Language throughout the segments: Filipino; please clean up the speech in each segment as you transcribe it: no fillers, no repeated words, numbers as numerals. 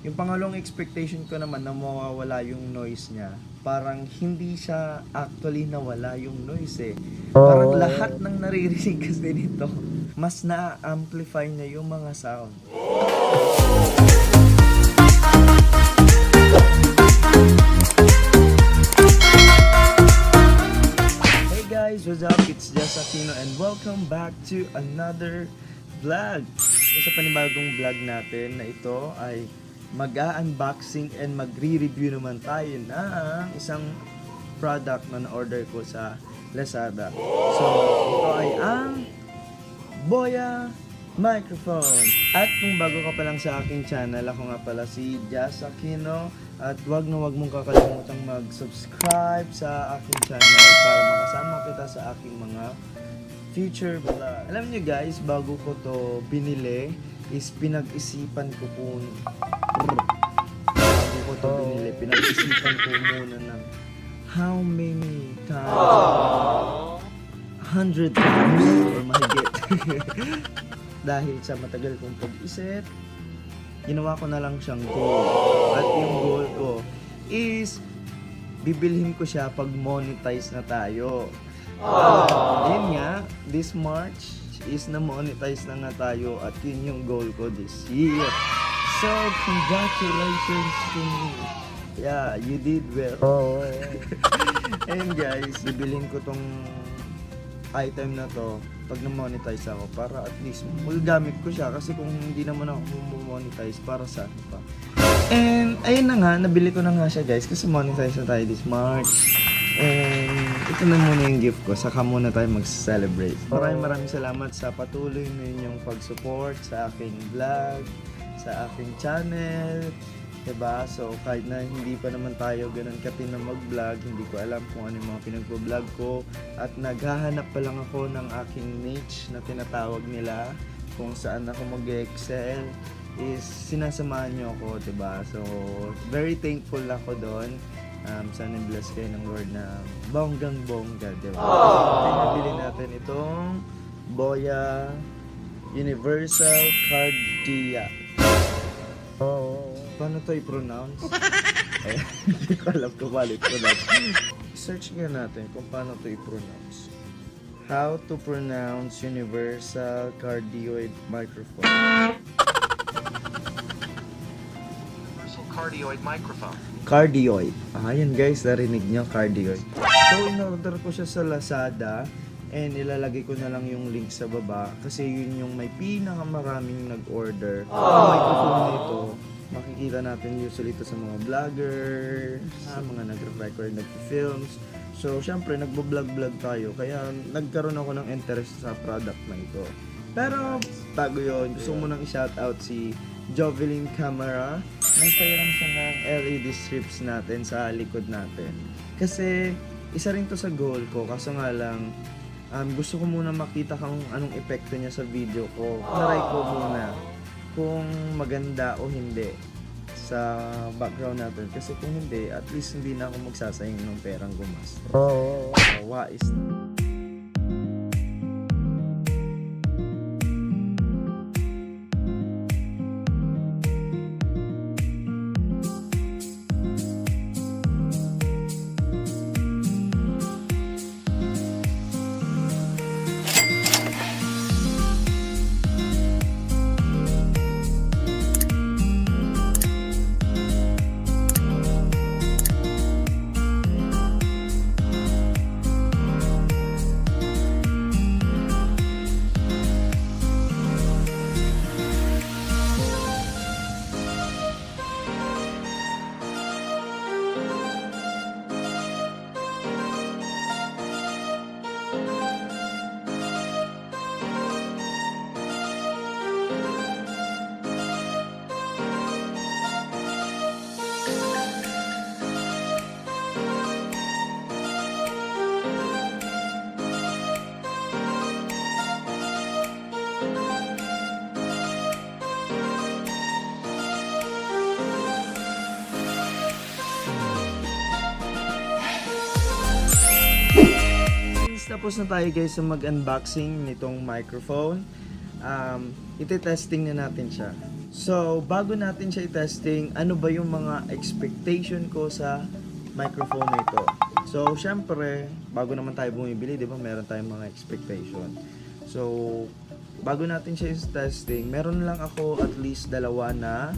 Yung pangalawang expectation ko naman na mawawala yung noise niya, parang hindi siya actually nawala yung noise eh. Parang lahat ng naririnig kasi nito, mas na-amplify niya yung mga sound. Hey guys, what's up? It's Jess Aquino and welcome back to another vlog. Sa panibagong vlog natin na ito ay mag-unboxing and magre-review naman tayo ng isang product na na-order ko sa Lazada. So, ito ay ang Boya microphone. At kung bago ka pa lang sa aking channel, ako nga pala si Jess Aquino. At wag mong kakalimutang mag-subscribe sa aking channel para makasama kita sa aking mga future vlog. Alam niyo guys, bago ko to binili, is pinag-isipan ko po pinag-isipan ko muna ng how many times, 100 times or mahigit. Dahil sa matagal kong pag-isip, ginawa ko na lang siyang goal. At yung goal ko is bibilhin ko siya pag monetize na tayo. Yun nga, this March is na-monetize na nga tayo at yun yung goal ko this year. So, congratulations to me. Yeah, you did well. And guys, bibilhin ko tong item na to pag na-monetize ako para at least magagamit ko siya kasi kung hindi naman ako monetize para sa ano pa. And ayun na nga, nabili ko na nga siya guys kasi monetize na tayo this March. And ito na muna yung gift ko, saka muna tayo mag-celebrate. Maraming salamat sa patuloy ninyong pag-support sa aking vlog, sa aking channel, diba? So kahit na hindi pa naman tayo ganun katin na mag-vlog, hindi ko alam kung ano yung mga pinag-vlog ko at naghahanap pa lang ako ng aking niche na tinatawag nila kung saan ako mag-excel is sinasamahan nyo ako, diba? So very thankful ako doon. Sana bless kayo ng Lord na bonggang-bongga, diba? So nabili natin itong Boya Universal Cardia. Paano to i-pronounce? Hindi ko alam kung paano i-pronounce. Search nga natin kung paano to i-pronounce. How to pronounce Universal Cardioid Microphone. Universal Cardioid Microphone. Cardioid. Ayan guys, narinig nyo, cardioid. So, in-order ko siya sa Lazada and ilalagay ko na lang yung link sa baba kasi yun yung may pinakamaraming nag-order. Ang microphone nito, makikita natin usually ito sa mga vloggers, sa mga nag-record, nag-films. So, syempre, nagbo-vlog tayo kaya nagkaroon ako ng interest sa product na ito. Pero, bago yun, gusto mo nang i-shoutout si Jovelyn Camera. Nagpairam siya ng LED strips natin sa likod natin. Kasi, isa rin to sa goal ko. Kaso nga lang, gusto ko muna makita kung anong epekto niya sa video ko. Try ko muna kung maganda o hindi sa background natin. Kasi kung hindi, at least hindi na ako magsasayang ng perang gumas. Wais. Tapos na tayo guys sa mag-unboxing nitong microphone. Iti-testing na natin siya. So, bago natin siya i-testing, ano ba yung mga expectation ko sa microphone na ito? So, syempre, bago naman tayo bumibili, di ba, meron tayong mga expectation. So, bago natin siya i-testing, meron lang ako at least dalawa na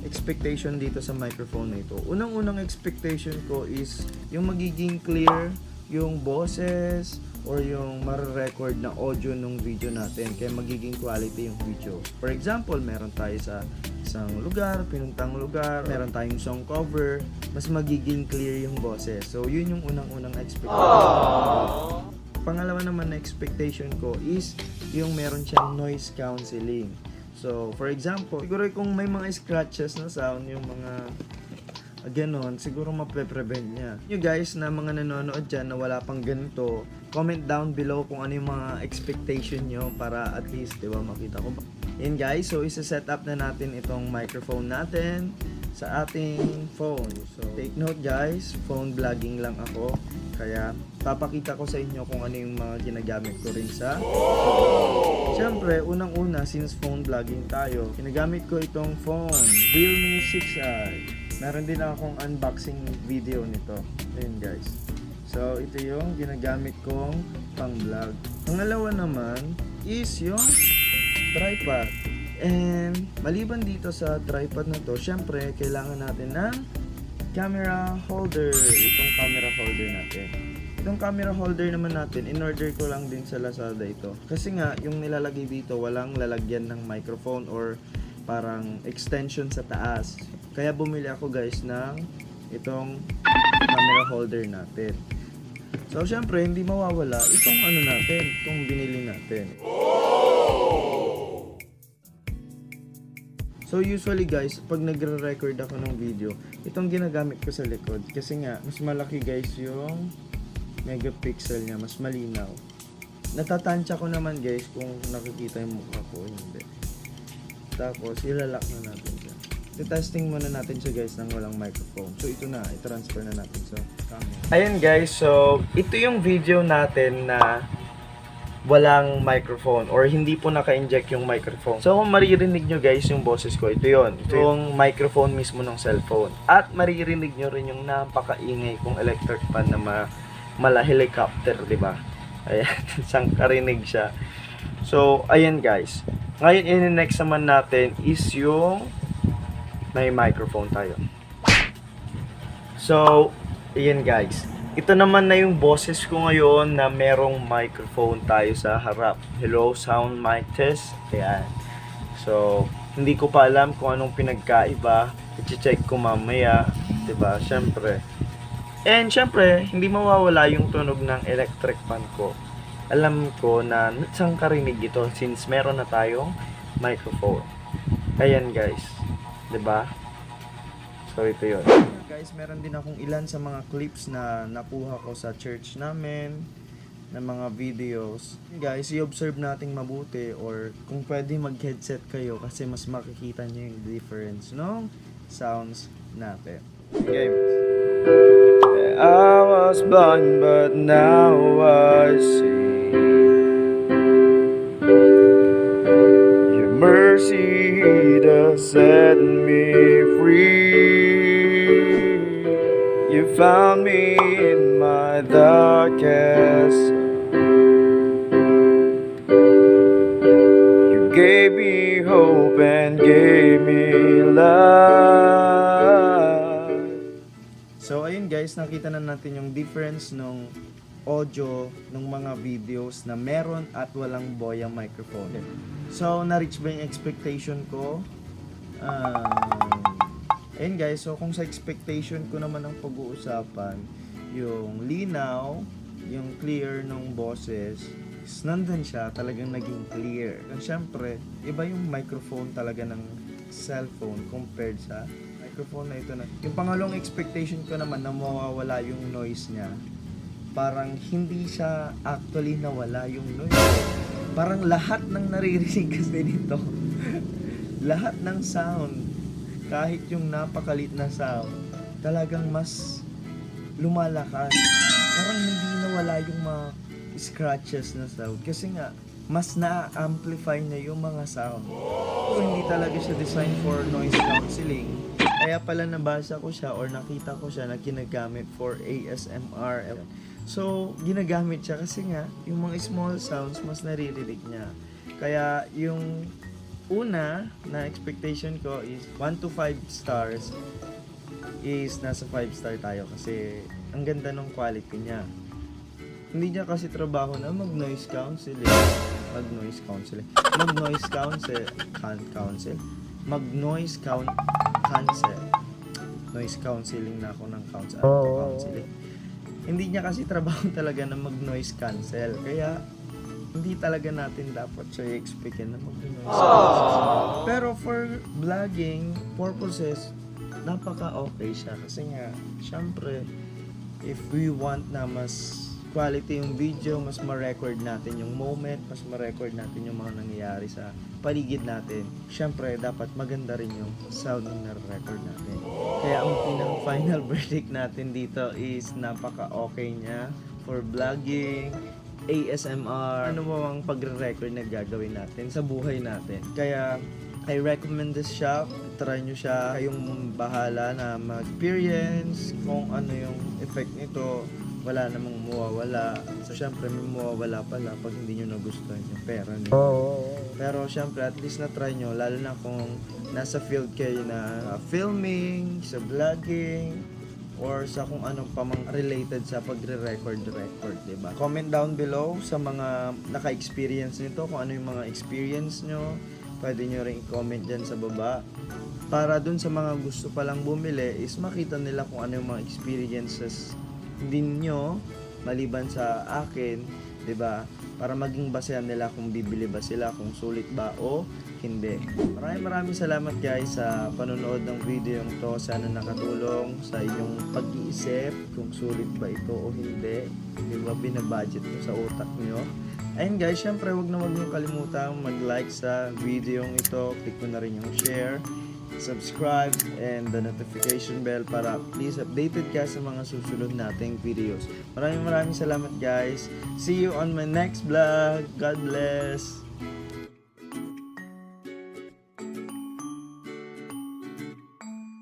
expectation dito sa microphone na ito. Unang-unang expectation ko is yung magiging clear yung boses or yung mare-record na audio ng video natin, kaya magiging quality yung video. For example, meron tayo sa isang lugar, pinuntang lugar, meron tayong song cover, mas magiging clear yung boses. So, yun yung unang-unang expectation. Pangalawa naman na expectation ko is yung meron siyang noise cancelling. So, for example, siguro kung may mga scratches na sound, yung mga ganon, siguro mape-prevent niya. You guys na mga nanonood dyan na wala pang ganito, comment down below kung ano yung mga expectation nyo para at least, di ba, makita ko. Yan guys, so isa-set up na natin itong microphone natin sa ating phone. So, take note guys, phone vlogging lang ako. Kaya, papakita ko sa inyo kung ano yung mga ginagamit ko rin sa Siyempre, unang-una, since phone vlogging tayo, ginagamit ko itong phone, Realme 6i. Meron din akong unboxing video nito. Ayun guys. So, ito yung ginagamit kong pang-vlog. Pangalawa naman is yung tripod. And maliban dito sa tripod na to, syempre, kailangan natin ng camera holder. Itong camera holder natin. Itong camera holder naman natin, in-order ko lang din sa Lazada ito. Kasi nga, yung nilalagay dito, walang lalagyan ng microphone or parang extension sa taas. Kaya bumili ako guys ng itong camera holder natin. So syempre hindi mawawala itong ano natin, itong binili natin. So usually guys, pag nagre-record ako ng video, itong ginagamit ko sa likod kasi nga mas malaki guys yung megapixel niya, mas malinaw. Natatansya ko naman guys kung nakikita yung mukha ko, hindi. Tapos ilalak na natin siya. I-testing muna natin siya guys ng walang microphone. So ito na, i-transfer na natin sa camera. Ayun guys, so ito yung video natin na walang microphone or hindi po naka-inject yung microphone. So kung maririnig nyo guys yung boses ko, ito yun. Ito yung microphone mismo ng cellphone. At maririnig nyo rin yung napakaingay kong electric fan na mala helicopter, di ba? Ayan, isang karinig siya. So ayan guys. Ngayon next naman natin is yung may microphone tayo. So, ayan guys. Ito naman na yung boses ko ngayon na merong microphone tayo sa harap. Hello, sound mic test. Ayan. So, hindi ko pa alam kung anong pinagkaiba. I-check ko mamaya. Diba? Syempre. And syempre, hindi mawawala yung tunog ng electric fan ko. Alam ko na saan karinig ito since meron na tayong microphone. Ayan guys. Diba? So ito yun. Guys, meron din akong ilan sa mga clips na nakuha ko sa church namin na mga videos. Guys, i-observe nating mabuti or kung pwede mag-headset kayo kasi mas makikita nyo yung difference ng sounds natin. Okay. I was blind but now I see. Your mercy does set me free. You found me in my darkest. You gave me hope and gave me life. So ayun guys, nakita na natin yung difference nung audio ng mga videos na meron at walang boyang microphone. So, na-reach ba yung expectation ko? Ayun guys, so kung sa expectation ko naman ang pag-uusapan, yung linaw, yung clear ng boses, is nandun siya, talagang naging clear. And syempre, iba yung microphone talaga ng cellphone compared sa microphone na ito na. Yung pangalong expectation ko naman na mawawala yung noise niya, parang hindi siya actually nawala yung noise. Parang lahat ng naririnig kasi dito, lahat ng sound, kahit yung napakalit na sound, talagang mas lumalakas. Parang hindi nawala yung mga scratches na sound. Kasi nga, mas na-amplify niya yung mga sound. So, hindi talaga siya designed for noise cancelling. Kaya pala nabasa ko siya or nakita ko siya na ginagamit for ASMR. So, ginagamit siya kasi nga, yung mga small sounds, mas naririnig niya. Kaya, yung una na expectation ko is 1 to 5 stars is nasa 5 star tayo kasi ang ganda ng quality niya. Hindi niya kasi trabaho na mag-noise cancel. Mag-noise cancel. Noise cancelling na ako ng counseling. Hindi niya kasi trabaho talaga na mag-noise cancel. Kaya hindi talaga natin dapat siya i-expectin na mag-noise cancel. Pero for vlogging purposes, napaka-okay siya. Kasi nga, syempre, if we want na mas quality yung video, mas ma-record natin yung moment, mas ma-record natin yung mga nangyayari sa paligid natin. Syempre, dapat maganda rin yung sound na na-record natin. Kaya ang pinang-final verdict natin dito is napaka-okay niya for vlogging, ASMR, ano mo ang pagre-record na gagawin natin sa buhay natin. Kaya, I recommend this shop. Try nyo siya. Kayong bahala na mag-experience kung ano yung effect nito. Wala namang mawawala. So, syempre, may mawawala pala pag hindi nyo nagustuhan yung pera nyo. Pero, syempre, at least na-try nyo. Lalo na kung nasa field kayo na filming, sa vlogging, or sa kung anong pa mang related sa pagre-record, diba? Comment down below sa mga naka-experience nito, kung ano yung mga experience nyo. Pwede nyo rin i-comment dyan sa baba. Para dun sa mga gusto palang bumili, is makita nila kung ano yung mga experiences din nyo maliban sa akin, 'di ba? Para maging basehan nila kung bibili ba sila, kung sulit ba o hindi. Maraming salamat guys sa panonood ng video to. Sana nakatulong sa inyong pag-iisip kung sulit ba ito o hindi. 'Di ba, binabudget mo sa utak nyo. Ayun guys, syempre wag na wag niyo kalimutan mag-like sa video ito. Click mo na rin yung share, subscribe, and the notification bell para please updated ka sa mga susunod nating videos. Maraming salamat guys. See you on my next vlog. God bless.